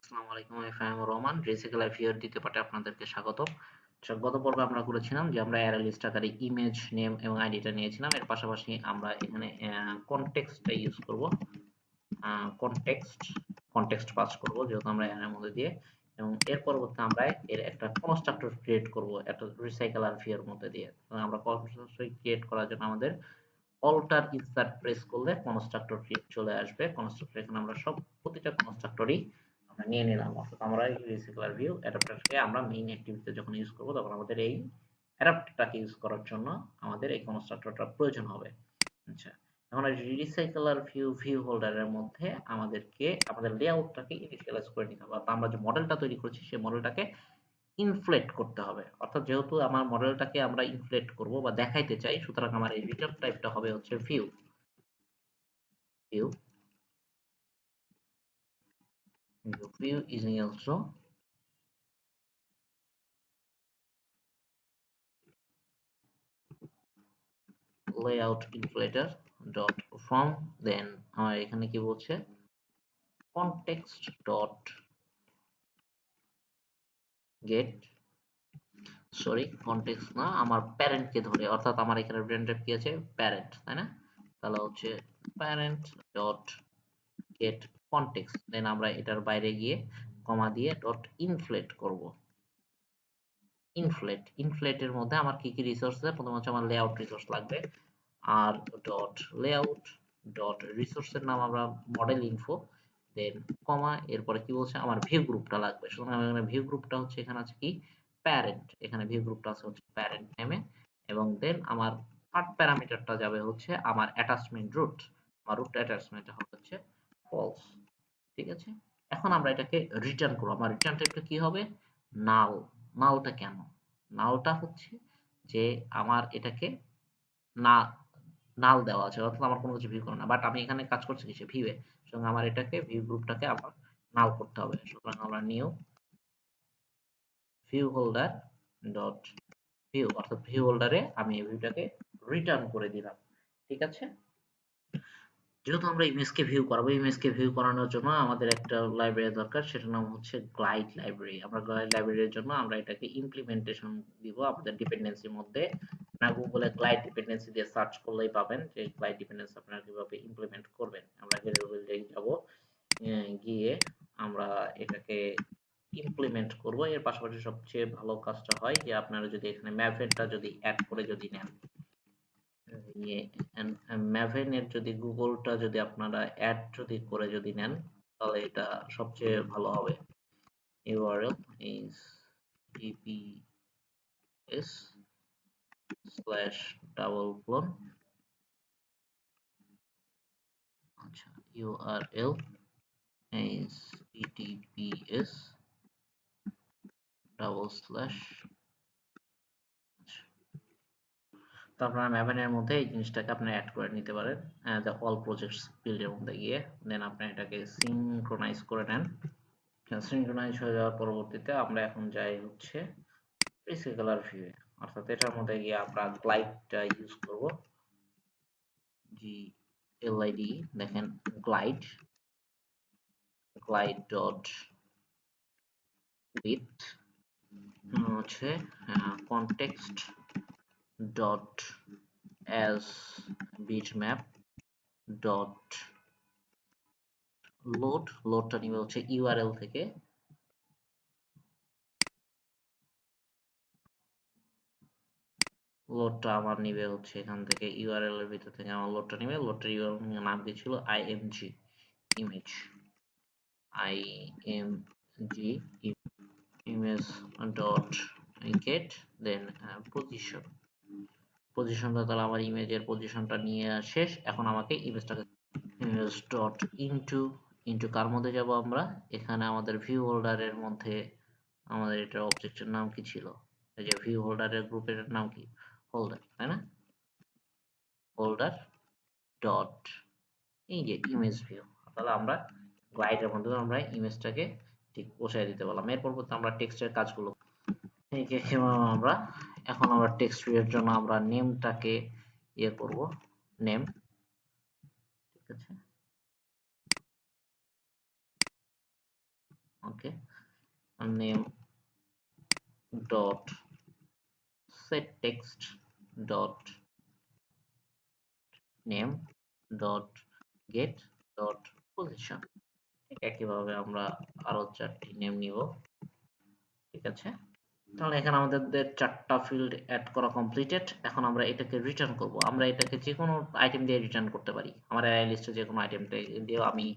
আসসালামু আলাইকুম, আমি রহমান। রেসিকেল লাইফের দ্বিতীয় পার্টে আপনাদেরকে স্বাগতম। গত পর্বে আমরা করেছিলাম যে আমরা অ্যারে লিস্ট আকারে ইমেজ, নেম এবং আইডিটা নিয়েছিলাম। এর পাশাপাশি আমরা এখানে কনটেক্সটটা ইউজ করব। কনটেক্সট কনটেক্সট পাস করব যেহেতু আমরা অ্যারের মধ্যে দিয়ে, এবং এর পরবর্তীতে আমরা এর একটা কনস্ট্রাক্টর ক্রিয়েট করব একটা রিসাইকেলার ভিউর মধ্যে দিয়ে। আমরা কনস্ট্রাক্টর ক্রিয়েট করার জন্য আমাদের অল্টার ইনসার্ট প্রেস করলে কনস্ট্রাক্টর চলে আসবে। কনস্ট্রাক্টর এখানে আমরা প্রতিটা কনস্ট্রাক্টরই আমরা নিয়ে নিলাম, অর্থাৎ আমরা এই রিসাইকেলার ভিউ অ্যাডাপ্টারকে আমরা মেইন অ্যাক্টিভিটিতে যখন ইউজ করব তখন আমাদের এই অ্যাডাপ্টারটাকে ইউজ করার জন্য আমাদের এই কনস্ট্রাক্টরটা প্রয়োজন হবে। আচ্ছা, এখন এই রিসাইকেলার ভিউ হোল্ডারের মধ্যে আমাদেরকে আমাদের লেআউটটাকে ইনিশিয়ালাইজ করে নিতে হবে। আমরা যে মডেলটা তৈরি করেছি সেই মডেলটাকে ইনফ্লেট করতে হবে, অর্থাৎ যেহেতু আমার মডেলটাকে আমরা ইনফ্লেট করব বা দেখাইতে চাই, সুতরাং আমার এই রিটার্ন টাইপটা হবে হচ্ছে view view view is also layout inflater dot from, then আমার এখানে কি বলছে context dot get, sorry context না, আমার প্যারেন্টকে ধরে, অর্থাৎ আমার এখানে ব্র্যান্ডেড কি আছে, প্যারেন্ট, তাই না? তাহলে হচ্ছে প্যারেন্ট ডট গেট কনটেক্সট, দেন আমরা এটার বাইরে গিয়ে কমা দিয়ে ডট ইনফ্লেট করব। ইনফ্লেটের মধ্যে আমার কি কি রিসোর্স আছে, প্রথম হচ্ছে আমার লেআউট রিসোর্স লাগবে, আর ডট লেআউট ডট রিসোর্সের নাম আমরা মডেল ইনফো, দেন কমা, এরপরে কি বলছে আমার ভিউ গ্রুপটা লাগবে। সুতরাং এখানে ভিউ গ্রুপটা হচ্ছে, এখানে আছে কি প্যারেন্ট, এখানে ভিউ গ্রুপটা আছে হচ্ছে প্যারেন্ট নেমে, এবং দেন আমার থার্ড প্যারামিটারটা যাবে হচ্ছে আমার অ্যাটাচমেন্ট রুট, আমার রুট অ্যাটাচমেন্টটা হচ্ছে ফলস। ঠিক আছে, এখন আমরা এটাকে রিটার্ন করবো। আমার রিটার্ন টাইপটা কি হবে, নাল। নালটা কেন, নালটা হচ্ছে যে আমার এটাকে না নাল দেওয়া আছে, অর্থাৎ আমার কোনো কিছু ভিউ করে না, বাট আমি এখানে কাজ করছি কিছু ভিউয়ে, সুতরাং আমার এটাকে ভিউ গ্রুপটাকে আবার নাল করতে হবে। সুতরাং আমরা new view holder dot view, অর্থাৎ ভিউ হোল্ডারে আমি এই ভিউটাকে রিটার্ন করে দিলাম। ঠিক আছে, যেহেতু আমরা ইমেজকে ভিউ করাবো, ইমেজকে ভিউ করানোর জন্য আমাদের একটা লাইব্রেরি দরকার, সেটার নাম হচ্ছে গ্লাইড লাইব্রেরি। আমরা গ্লাইড লাইব্রেরির জন্য আমরা এটাকে ইমপ্লিমেন্টেশন দিব আমাদের ডিপেন্ডেন্সির মধ্যে। না, গুগলে গ্লাইড ডিপেন্ডেন্সি দিয়ে সার্চ করলেই পাবেন যে গ্লাইড ডিপেন্ডেন্সি আপনারা কিভাবে ইমপ্লিমেন্ট করবেন। আমরা গুগলে যাব, গিয়ে আমরা এটাকে ইমপ্লিমেন্ট করব। এর পাশাপাশি সবচেয়ে ভালো কাজটা হয় যে আপনারা যদি এখানে ম্যাভেনটা যদি অ্যাড করে যদি নেন, ইয়ে ম্যাভেন এর যদি গুগলটা যদি আপনারা অ্যাড যদি করে যদি নেন, তাহলে এটা সবচেয়ে ভালো হবে। URL is TPS slash double colon, আচ্ছা URL is TPS double slash, তো আপনারা ম্যাভেনের মধ্যে এই জিনিসটাকে আপনারা অ্যাড করে নিতে পারেন দ্য অল প্রজেক্টস ফিল্ডের মধ্যে গিয়ে, দেন আপনি এটাকে সিনক্রোনাইজ করে নেন। সিনক্রোনাইজ হয়ে যাওয়ার পরবর্তীতে আমরা এখন যাই হচ্ছে রিসাইকেলার ভিউ, অর্থাৎ এটার মধ্যে গিয়ে আমরা গ্লাইডটা ইউজ করব, জি এলআইডি, দেখেন গ্লাইড গ্লাইড ডট উইথ হচ্ছে context dot as bitmap dot লোডটা নিবে হচ্ছে ইউআরএল থেকে, লোডটা আমার নিবে হচ্ছে এখান থেকে ইউআরএল এর ভিতর থেকে আমার লোডটা নিবে। লোডটার ইউআরএল নাম কি ছিল, IMG image, IMG image dot get, then পজিশনটা, তাহলে আমার ইমেজের পজিশনটা নিয়ে শেষ। এখন আমাকে ইমেজটাকে ইমেজ ডট ইনটু ইনটু কার মধ্যে যাব আমরা, এখানে আমাদের ভিউ হোল্ডারের মধ্যে আমাদের এটা অবজেক্টের নাম কি ছিল, এই যে ভিউ হোল্ডারের গ্রুপের নাম কি, হোল্ডার, তাই না? হোল্ডার ডট এই যে ইমেজ ভিউ, তাহলে আমরা গ্লাইডের মধ্যে আমরা ইমেজটাকে ঠিক বসায় দিতে পারলাম। এর পরবর্তী আমরা টেক্সটের কাজগুলো আমরা এখন আমরা টেক্সট ভিউয়ের জন্য আমরা নেমটাকে ইয়ে করব, নেম, ঠিক আছে, okay, name dot set text dot name dot get dot position. ঠিক একইভাবে আমরা আরো 4টি নেম নিব। ঠিক আছে, তাহলে এখানে আমাদের 4টা ফিল্ড অ্যাড করা কমপ্লিটেড। এখন আমরা এটাকে রিটার্ন করব। আমরা এটাকে যে কোনো আইটেম দিয়ে রিটার্ন করতে পারি। আমার অ্যারে লিস্টে যে কোনো আইটেম দিয়েও আমি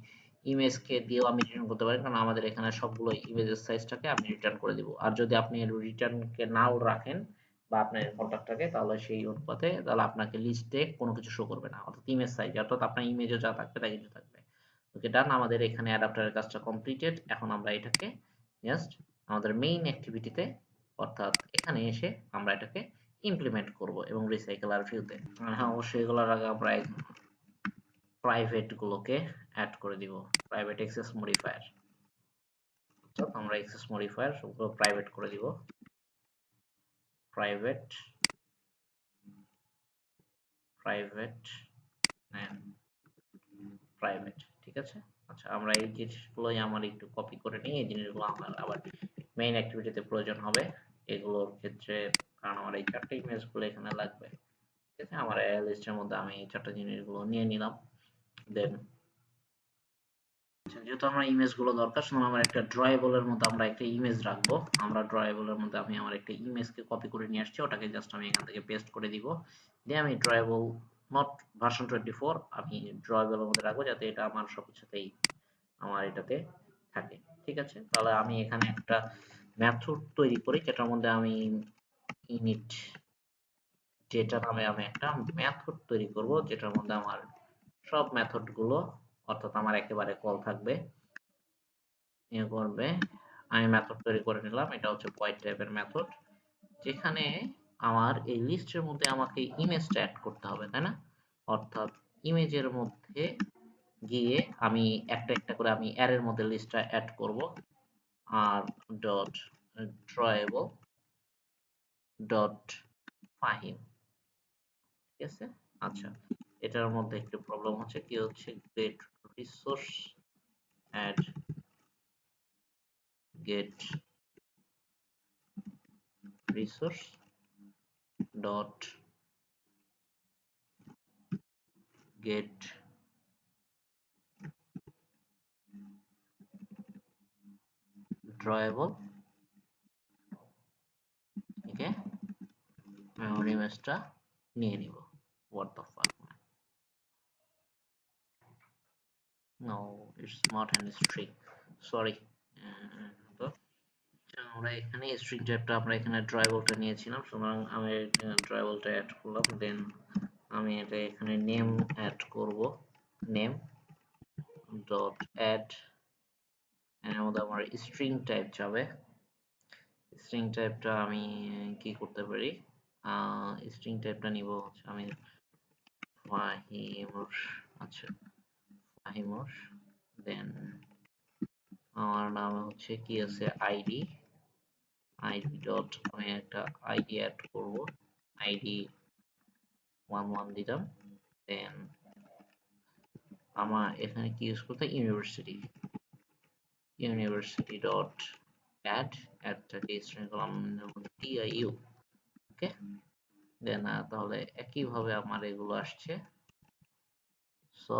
ইমেজকে দিয়েও আমি রিটার্ন করতে পারি, কারণ আমাদের এখানে সবগুলো ইমেজের সাইজটাকে আমি রিটার্ন করে দিব। আর যদি আপনি রিটার্নকে নাও রাখেন বা আপনার কন্ট্যাক্টটাকে, তাহলে সেই অনুপাতে তাহলে আপনাকে লিস্টে কোনো কিছু শো করবে না, অর্থাৎ ইমেজ সাইজ, অর্থাৎ আপনার ইমেজে যা থাকবে তাই কিছু থাকবে। ওকে ডান, আমাদের এখানে অ্যাডাপ্টারের কাজটা কমপ্লিটেড। এখন আমরা এটাকে জাস্ট আমাদের মেইন অ্যাক্টিভিটিতে, অর্থাৎ এখানে এসে আমরা এটাকে ইমপ্লিমেন্ট করব এবং রিসাইকেলার ভিউতে। হ্যাঁ, অবশ্যই এগুলোর আগে আমরা প্রাইভেট গুলোকে অ্যাড করে দিব, প্রাইভেট অ্যাক্সেস মডিফায়ার। অর্থাৎ আমরা অ্যাক্সেস মডিফায়ার সবগুলো প্রাইভেট করে দিব, প্রাইভেট প্রাইভেট প্রাইভেট। ঠিক আছে, আচ্ছা আমরা এই জিনিসগুলোই আমার একটু কপি করে নিই। এই জিনিসগুলো আমার আবার মেইন অ্যাক্টিভিটিতে প্রয়োজন হবে এগুলোর ক্ষেত্রে, কারণ আমার এই 4টা ইমেজগুলো এখানে লাগবে। ঠিক আছে, আমার লিস্টের মধ্যে আমি এই 4টা জিনিসগুলো নিয়ে নিলাম। দেন যেহেতু আমার ইমেজগুলো দরকার, সুতরাং আমার একটা ড্রয়েবলের মধ্যে আমরা একটা ইমেজ রাখবো। আমরা ড্রয়েবলের মধ্যে আমি আমার একটা ইমেজকে কপি করে নিয়ে আসছি, ওটাকে জাস্ট আমি এখান থেকে পেস্ট করে দিব। দিয়ে আমি ড্রয়েবল নট ভার্সন 24 আমি ড্রয়েবলের মধ্যে রাখবো, যাতে এটা আমার সবকিছুতেই আমার এটাতে থাকে। ঠিক আছে, তাহলে আমি এখানে একটা মেথড তৈরি করি, যেটার মধ্যে আমি ইনিট ডেটা নামে আমি একটা মেথড তৈরি করব, যেটার মধ্যে আমার সব মেথড গুলো, অর্থাৎ আমার একেবারে কল থাকবে। ইয়ে করবে, আমি মেথড তৈরি করে নিলাম। এটা হচ্ছে ভয়েড টাইপের মেথড, যেখানে আমার এই লিস্টের মধ্যে আমাকে ইমেজটা অ্যাড করতে হবে, তাই না? অর্থাৎ ইমেজের মধ্যে গিয়ে আমি একটা একটা করে আমি অ্যারের মধ্যে লিস্টটা অ্যাড করব। R dot drawable dot Fahim. ঠিক আছে, আচ্ছা এটার মধ্যে একটু প্রবলেম হচ্ছে, কি হচ্ছে, get resource add get resource dot get drawable. Okay, memory ইমেজটা নিয়ে নিব। What the fuck, no it's not an string, sorry. তো আমরা এখানে স্ট্রিং টাইপটা আমরা এখানে ড্রয়েবলটা নিয়েছিলাম, সুতরাং আমি ড্রয়েবলটা অ্যাড করলাম। দেন আমি এটা এখানে নেম অ্যাড করব, নেম ডট অ্যাড, এর মধ্যে আমার স্ট্রিং টাইপ যাবে। স্ট্রিং টাইপটা আমি কি করতে পারি, স্ট্রিং টাইপটা নিব হচ্ছে আমি ফাহিমুর। আচ্ছা ফাহিমুর, দেন আমার নাম হচ্ছে কি আছে আইডি, আইডি ডট আমি একটা আইডি অ্যাড করব, আইডি 11 দিলাম। দেন আমার এখানে কি ইউজ করতে, ইউনিভার্সিটি, ইউনিভার্সিটি ডট অ্যাড, অ্যাডটাকে স্ট্রিং করলাম টিআইইউ। ওকে, দেন তাহলে একইভাবে আমার এগুলো আসছে। সো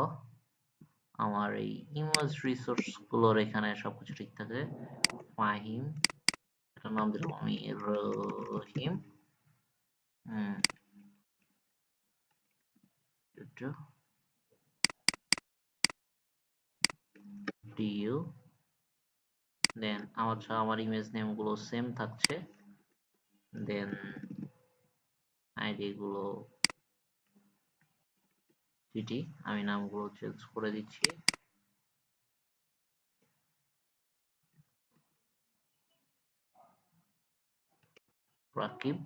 আমার এই ইমেজ রিসোর্স গুলোর এখানে সবকিছু ঠিক থাকে। ফাহিম, এটার নাম দিলাম আমি রহিম, ডিইউ। দেন আমার ইমেজ নেম গুলো সেম থাকছে। দেন আইডি গুলো টিটি, আমি নামগুলো চেঞ্জ করে দিচ্ছি। রাকিব,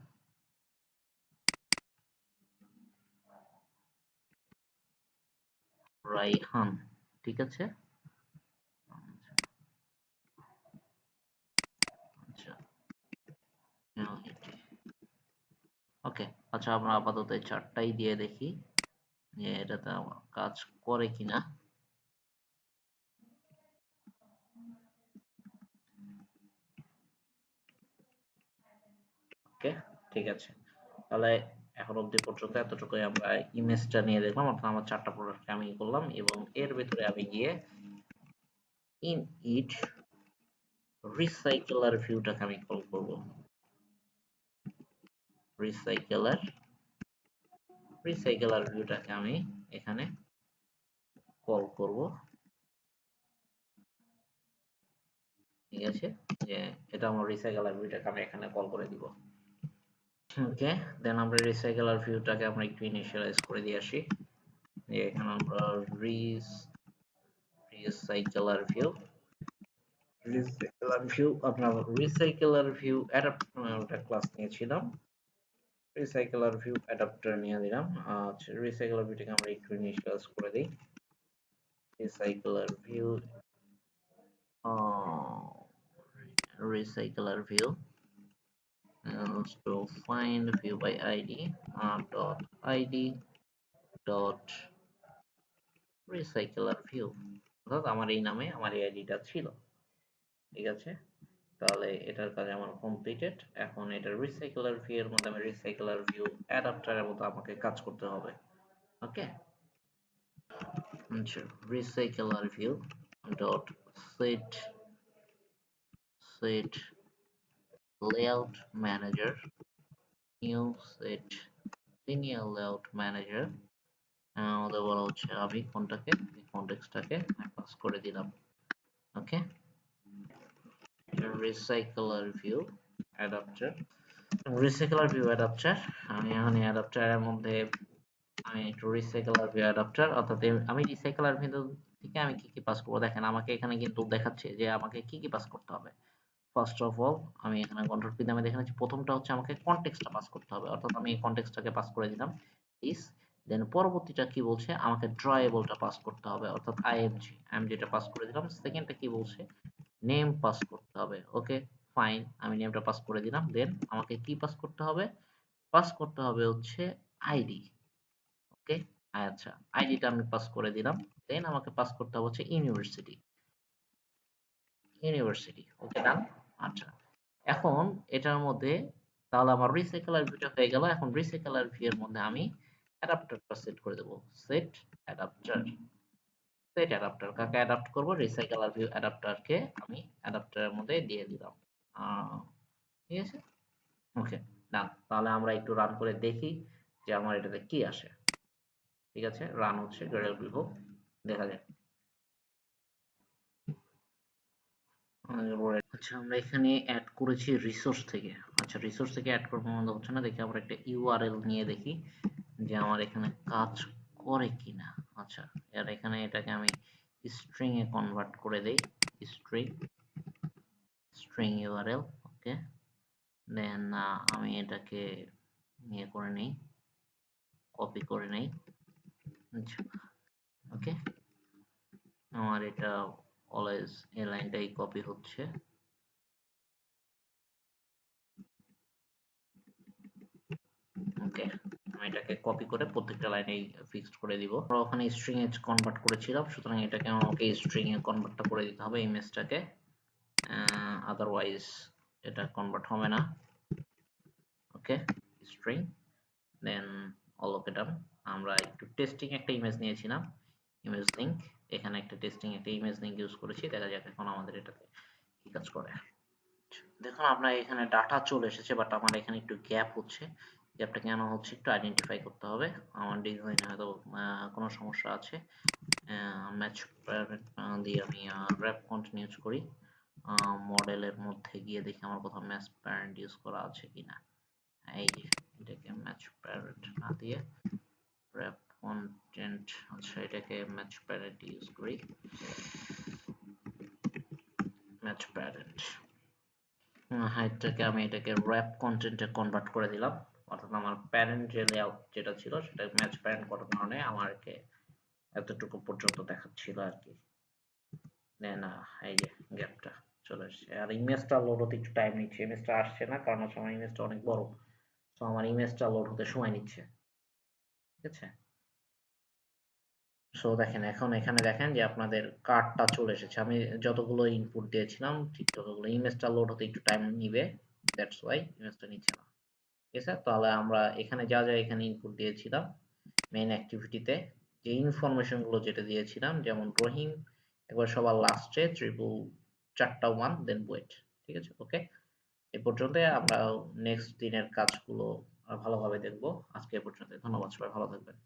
রাইহান। ঠিক আছে, আচ্ছা ওকে, আচ্ছা আমরা আপাতত এই 4টাই দিয়ে দেখি যে এটাতে আমার কাজ করে কিনা। ওকে, ঠিক আছে। তাহলে এখন অবধি পর্যন্ত এতটুকুই আমরা ইমেজটা নিয়ে দেখলাম, অর্থাৎ আমার 4টা প্রোডাক্টকে আমি করলাম এবং এর ভেতরে আমি গিয়ে ইন ইট রিসাইকেলার ভিউটাকে আমি কল করব। রিসাইকেলার রিসাইকেলার ভিউটাকে আমি এখানে কল করব। ঠিক আছে, যে এটা আমার রিসাইকেলার ভিউটাকে আমি এখানে কল করে দিব। ওকে, দেন আমরা রিসাইকেলার ভিউটাকে আমরা একটু ইনিশিয়ালাইজ করে দিয়ে আসি, যে এখানে আমরা রিসাইকেলার ভিউ আপনার রিসাইকেলার ভিউ অ্যাডাপ্টার ক্লাস নিয়েছিলাম, রিসাইকেলার ভিউ অ্যাডাপ্টার নিয়ে দিলাম। আচ্ছা, রিসাইকেলার ভিউটাকে আমরা একটু ইনিশিয়ালাইজ করে দিই। রিসাইকেলার view recycler view to find view by id dot id dot recycler view, অর্থাৎ আমার এই নামে আমার এই আইডিটা ছিল। ঠিক আছে, তাহলে এটার কাজ আমার কমপ্লিটেড। এখন এটা রিসাইকেলার ভিউ এর মধ্যে আমি রিসাইকেলার ভিউ অ্যাডাপ্টারের মতো আমাকে কাজ করতে হবে। ওকে, আচ্ছা, recycler view dot set layout manager new set linear layout manager, আমাদের বলা হচ্ছে আমি কোনটাকে কনটেক্সটটাকে পাস করে দিলাম। ওকে, রিসাইকেলার ভিউ অ্যাডাপ্টার আমি এখানে অ্যাডাপ্টারের মধ্যে আমি একটু রিসাইকেলার ভিউ অ্যাডাপ্টার, অর্থাৎ আমি রিসাইকেলার ভিউ থেকে আমি কি কি পাস করবো দেখেন, আমাকে এখানে কিন্তু দেখাচ্ছে যে আমাকে কি কি পাস করতে হবে। ফার্স্ট অফ অল আমি এখানে কন্ট্রোল পি আমি দেখাচ্ছি, প্রথমটা হচ্ছে আমাকে কনটেক্সটটা পাস করতে হবে, অর্থাৎ আমি এই কনটেক্সটটাকে পাস করে দিলাম ইস। দেন পরবর্তীটা কি বলছে, আমাকে ড্রয়েবলটা পাস করতে হবে, অর্থাৎ আইএমজি আমি যেটা পাস করে দিলাম। সেকেন্ডটা কি বলছে, নেম পাস করতে হবে। ওকে, ফাইন, আমি নেমটা পাস করে দিলাম। দেন আমাকে কি পাস করতে হবে, পাস করতে হবে হচ্ছে আইডি। ওকে, আচ্ছা, আইডিটা আমি পাস করে দিলাম। দেন আমাকে পাস করতে হবে হচ্ছে ইউনিভার্সিটি। ওকে, ডান। আচ্ছা, এখন এটার মধ্যে তাহলে আমার রিসাইকেলার ভিউটা হয়ে গেল। এখন রিসাইকেলার ভিউ এর মধ্যে আমি অ্যাডাপ্টারটা সেট করে দেব। সেট অ্যাডাপ্টার সেট অ্যাডাপ্টার কাকে অ্যাডাপ্ট করব, রিসাইকেলার ভিউ অ্যাডাপ্টারকে আমি অ্যাডাপ্টারের মধ্যে দিয়ে দিলাম। ঠিক আছে, ওকে, ডান। তাহলে আমরা একটু রান করে দেখি যে আমার এটাতে কি আসে। ঠিক আছে, রান হচ্ছে, ভেরিয়েবল হোক, দেখা যাক। আচ্ছা, আমরা এখানে অ্যাড করেছি রিসোর্স থেকে। আচ্ছা, রিসোর্স থেকে অ্যাড করবো মনে হচ্ছে না, দেখি আমরা একটা ইউআরএল নিয়ে দেখি যে আমার এখানে কাজ করে কিনা। আচ্ছা, আর এখানে এটাকে আমি স্ট্রিং এ কনভার্ট করে দেই, স্ট্রিং স্ট্রিং ইউআরএল। ওকে, দেন আমি এটাকে নিয়ে করে নেই, কপি করে নেই। আচ্ছা, ওকে, আমার এটা অলওয়েজ এই লাইনটাই কপি হচ্ছে। ওকে, আমি এটাকে কপি করে প্রত্যেকটা লাইনেই ফিক্সড করে দিব। আমরা ওখানে স্ট্রিং এ কনভার্ট করেছিলাম, সুতরাং এটাকে আমাকে স্ট্রিং এ কনভার্টটা করে দিতে হবে ইমেজটাকে, আদারওয়াইজ এটা কনভার্ট হবে না। ওকে, স্ট্রিং, দেন অল ওকে, ডান। আমরা একটু টেস্টিং একটা ইমেজ নিয়েছিলাম, ইমেজ লিংক, এখানে একটা টেস্টিং একটা ইমেজ লিংক ইউজ করেছি। দেখা যাক এখন আমাদের এটাতে কি কাজ করে। দেখুন, আপনার এখানে ডাটা চলে এসেছে, বাট আমার এখানে একটু গ্যাপ হচ্ছে। গ্যাপটা কেন হচ্ছে একটু আইডেন্টিফাই করতে হবে। আমার ডিজাইনে হয়তো কোনো সমস্যা আছে। ম্যাচ প্যারেন্ট দিয়ে আমি র্যাপ কন্টিনিউস করি। মডেলের মধ্যে গিয়ে দেখি আমার কোথাও ম্যাচ প্যারেন্ট ইউজ করা আছে কিনা। এই যে, এটাকে ম্যাচ প্যারেন্ট না দিয়ে র্যাপ কন্টেন্ট, আচ্ছা, এটাকে ম্যাচ প্যারেন্ট ইউজ করি, ম্যাচ প্যারেন্ট হাইটটাকে আমি এটাকে র্যাপ কন্টেন্টে কনভার্ট করে দিলাম, অর্থাৎ আমার প্যারেন্ট যে লেআউট যেটা ছিল সেটা ম্যাচ প্যারেন্ট করার কারণে আমাকে এতটুকু পর্যন্ত দেখাচ্ছিল আর কি। দেন এই যে গ্যাপটা চলে আসছে। আর ইমেজটা লোড হতে একটু টাইম নিচ্ছে, ইমেজটা আসছে না কারণ হচ্ছে আমার ইমেজটা অনেক বড়, তো আমার ইমেজটা লোড হতে সময় নিচ্ছে। ঠিক আছে, সো দেখেন, এখন এখানে দেখেন যে আপনাদের কার্ডটা চলে এসেছে। আমি যতগুলো ইনপুট দিয়েছিলাম ঠিক ততগুলো, ইমেজটা লোড হতে একটু টাইম নিবে, দ্যাটস ওয়াই ইমেজটা নিচ্ছে না। ঠিক আছে? তাহলে আমরা এখানে যা যা এখানে ইনপুট দিয়েছিলাম মেইন অ্যাক্টিভিটিতে, যে ইনফরমেশন গুলো যেটা দিয়েছিলাম, যেমন রহিম একবার সবার লাস্টে ট্রিপল 4টা 1 দেন বুয়েট। ঠিক আছে? ওকে, এ পর্যন্ত। আমরা নেক্সট দিনের কাজগুলো ভালোভাবে দেখবো। আজকে এ পর্যন্ত। ধন্যবাদ, সবাই ভালো থাকবেন।